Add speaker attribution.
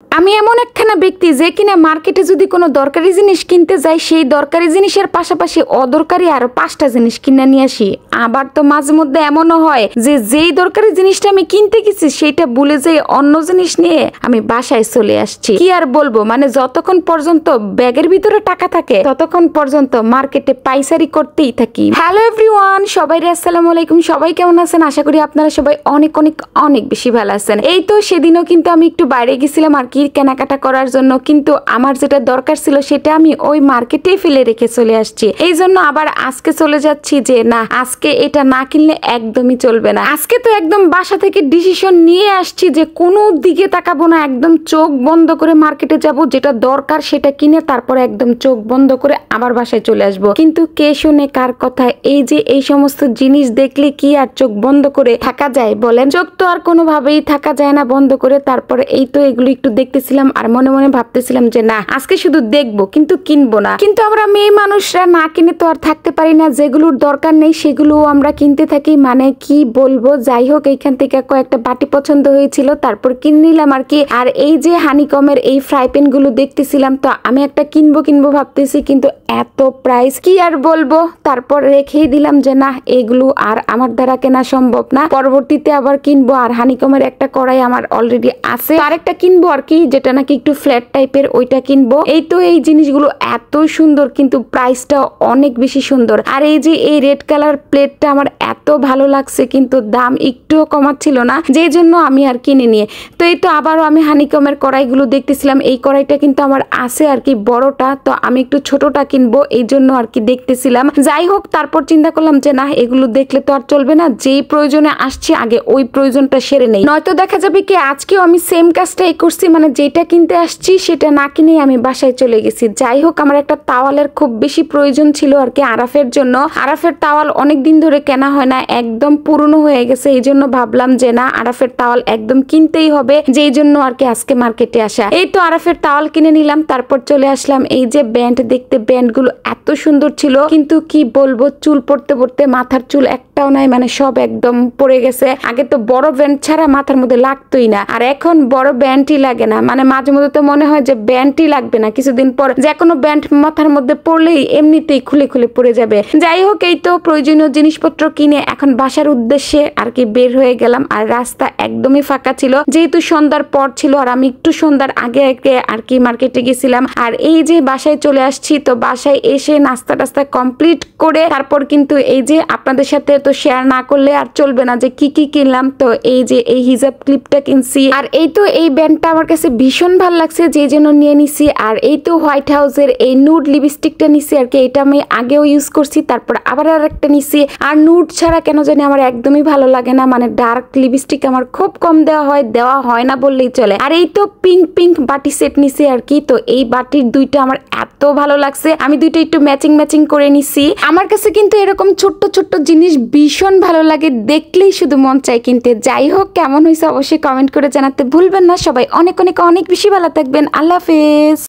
Speaker 1: আমি এমন একখানা ব্যক্তি যে কিনা মার্কেটে যদি কোনো দরকারি জিনিস কিনতে যাই, সেই দরকারি জিনিসের পাশাপাশি অদরকারি আরো 5টা জিনিস কিনে নিয়ে আসি। আবার তো মাঝে মধ্যে এমনও হয় যে যেই দরকারি জিনিসটা আমি কিনতে গেছি সেইটা ভুলে যেয়ে অন্য জিনিস নিয়ে আমি বাসায় চলে আসছি। কি আর বলবো, মানে যতক্ষণ পর্যন্ত ব্যাগের ভিতরে টাকা থাকে ততক্ষণ পর্যন্ত মার্কেটে পাইচারি করতেই থাকি। হ্যালো এভরিওয়ান, সবাই আসসালামু আলাইকুম। সবাই কেমন আছেন? আশা করি আপনারা সবাই অনেক অনেক অনেক বেশি ভালো আছেন। এই তো সেদিনও কিন্তু আমি একটু বাইরে গেছিলাম আর কি কেনাকাটা করার জন্য, কিন্তু আমার যেটা দরকার ছিল সেটা আমি ওই মার্কেটেই ফেলে রেখে চলে আসছি। এই জন্য আবার আজকে চলে যাচ্ছি যে না, আজকে এটা না কিনলে একদমই চলবে না। আজকে তো একদম বাসা থেকে ডিসিশন নিয়ে আসছি যে কোনো দিকে তাকাবো না, একদম চোখ বন্ধ করে মার্কেটে যাব, যেটা দরকার সেটা কিনে তারপরে একদম চোখ বন্ধ করে আবার বাসায় চলে আসবো। কিন্তু কে শুনে কার কথা? এই যে এই সমস্ত জিনিস দেখলে কি আর চোখ বন্ধ করে থাকা যায় বলেন? চোখ তো আর কোনোভাবেই থাকা যায় না বন্ধ করে। তারপরে এই তো এগুলো একটু দেখতেছিলাম আর মনে মনে ভাবতেছিলাম যে না, আজকে শুধু দেখবো কিন্তু কিনবো না। কিন্তু আমরা মেয়ে মানুষরা না কিনে তো আর থাকতে পারি না, যেগুলোর দরকার নেই সেগুলো আমরা কিনতে থাকি। মানে কি বলবো, যাই হোক এইখান থেকে কয়েকটা বাটি পছন্দ হয়েছিল, তারপর কিনে নিলাম আর কি। আর এই যে হানিকমের এই ফ্রাই প্যান গুলো দেখতেছিলাম, তো আমি একটা কিনবো ভাবতেছি, কিন্তু এত প্রাইস কি আর বলবো। তারপর রেখেই দিলাম যে না, এগুলো আর আমার দ্বারা কেনা সম্ভব না, পরবর্তীতে আবার কিনবো। আর হানিকমের একটা কড়াই আমার অলরেডি আছে, আরেকটা কিনবো আর কি, যেটা নাকি একটু ফ্ল্যাট টাইপের, ওইটা কিনবো। এই তো এই জিনিসগুলো এত সুন্দর, কিন্তু প্রাইসটা অনেক বেশি সুন্দর। আর এই যে এই রেড কালার প্লেটটা আমার এত ভালো লাগছে, কিন্তু দাম একটুও কমাচ্ছিল না, যেই জন্য আমি আর কিনে নিয়ে। তো এই তো আবারও আমি হানিকমের কড়াইগুলো দেখতেছিলাম। এই কড়াইটা কিন্তু আমার আছে আর কি বড়টা, তো আমি একটু ছোটটা কিনবো এই জন্য আর কি দেখতেছিলাম। যাই হোক, তারপর চিন্তা করলাম যে না, এগুলো দেখলে তো আর চলবে না, যেই প্রয়োজনে আসছি আগে ওই প্রয়োজনটা সেরে নেই, নয়তো দেখা যাবে কি আজকেও আমি সেম কাজটাই করছি, মানে যেটা কিনতে আসছি সেটা না কিনে আমি বাসায় চলে গেছি। যাই হোক, আমার একটা তাওয়ালের খুব বেশি প্রয়োজন ছিল আর কি আরাফের জন্য। আরাফের তাওয়াল অনেক দিন ধরে কেনা হয় না, একদম পুরনো হয়ে গেছে। এই জন্য ভাবলাম যে না, আরাফের তাওয়াল একদম কিনতেই হবে, যেই জন্য আর কি আজকে মার্কেটে আসা। এই তো আরাফের তাওয়াল কিনে নিলাম, তারপর চলে আসলাম এই যে ব্যান্ড দেখতে। ব্যান্ড গুলো এত সুন্দর ছিল, কিন্তু কি বলবো, চুল পড়তে পড়তে মাথার চুল একটাও নাই, মানে সব একদম পড়ে গেছে। আগে তো বড় ব্যান্ড ছাড়া মাথার মধ্যে লাগতোই না, আর এখন বড় ব্যান্ডই লাগে না। মানে মাঝে মধ্যে তো মনে হয় যে ব্যান্ডই লাগবে না, কিছুদিন পর যে কোনো ব্যান্ড মাথার মধ্যে পড়লেই এমনিতেই খুলে খুলে পড়ে যাবে। যাই হোক, এই তো প্রয়োজনীয় জিনিসপত্র কিনে এখন বাসার উদ্দেশ্যে আর কি বের হয়ে গেলাম। আর রাস্তা একদমই ফাঁকা ছিল, যেহেতু সন্ধ্যার পর ছিল, আর আমি একটু সন্ধ্যার আগে আগে আর কি মার্কেটে গেছিলাম। আর এই যে বাসায় চলে আসছি, তো বাসায় এসে নাস্তা টাস্তা কমপ্লিট করে তারপর কিন্তু এই যে আপনাদের সাথে তো শেয়ার না করলে আর চলবে না যে কি কি কিনলাম। তো এই যে এই হিজাব ক্লিপটা কিনছি, আর এই তো এই ব্যান্ডটা আমার কাছে ভীষণ ভালো লাগছে, যে জন্য নিয়ে নিছি। আর এই তো হোয়াইট হাউসের এই নুড লিপস্টিকটা নিছি আর কি, এটা আমি আগেও ইউজ করছি, তারপর আবার আর একটা নিছি। আর নুড ছাড়া কেন জানি আমার একদমই ভালো লাগে না, মানে ডার্ক লিপস্টিক আমার খুব কম দেওয়া হয় না বললেই চলে। আর এই তো পিঙ্ক বাটি সেট নিছি আর কি, তো এই বাটির দুইটা আমার এত ভালো লাগছে, আমি দুইটা একটু ম্যাচিং করে নিছি। আমার কাছে কিন্তু এরকম ছোট্ট ছোট্ট জিনিস ভীষণ ভালো লাগে, দেখলেই শুধু মন চাই কিনতে। যাই হোক, কেমন হয়েছে অবশ্যই কমেন্ট করে জানাতে ভুলবেন না। সবাই অনেক অনেক অনেক বেশি ভালো থাকবেন। আল্লাহ হাফেজ।